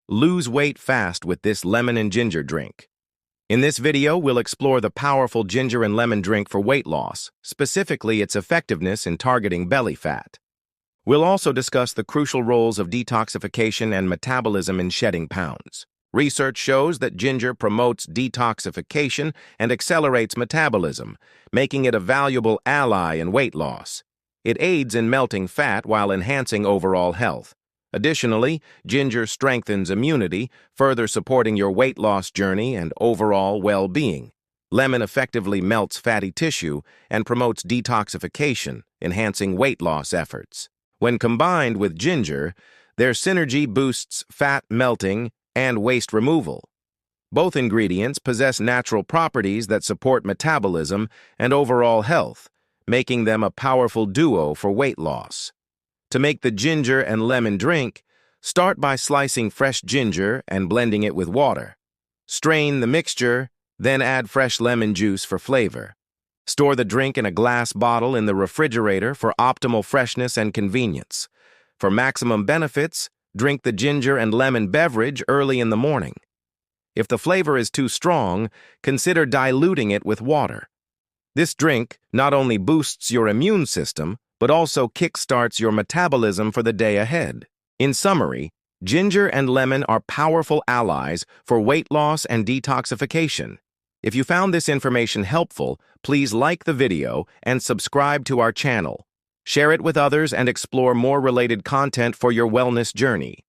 Lose weight fast with this lemon and ginger drink. In this video, we'll explore the powerful ginger and lemon drink for weight loss, specifically its effectiveness in targeting belly fat. We'll also discuss the crucial roles of detoxification and metabolism in shedding pounds. Research shows that ginger promotes detoxification and accelerates metabolism, making it a valuable ally in weight loss. It aids in melting fat while enhancing overall health. Additionally, ginger strengthens immunity, further supporting your weight loss journey and overall well-being. Lemon effectively melts fatty tissue and promotes detoxification, enhancing weight loss efforts. When combined with ginger, their synergy boosts fat melting and waste removal. Both ingredients possess natural properties that support metabolism and overall health, making them a powerful duo for weight loss. To make the ginger and lemon drink, start by slicing fresh ginger and blending it with water. Strain the mixture, then add fresh lemon juice for flavor. Store the drink in a glass bottle in the refrigerator for optimal freshness and convenience. For maximum benefits, drink the ginger and lemon beverage early in the morning. If the flavor is too strong, consider diluting it with water. This drink not only boosts your immune system, but also kickstarts your metabolism for the day ahead. In summary, ginger and lemon are powerful allies for weight loss and detoxification. If you found this information helpful, please like the video and subscribe to our channel. Share it with others and explore more related content for your wellness journey.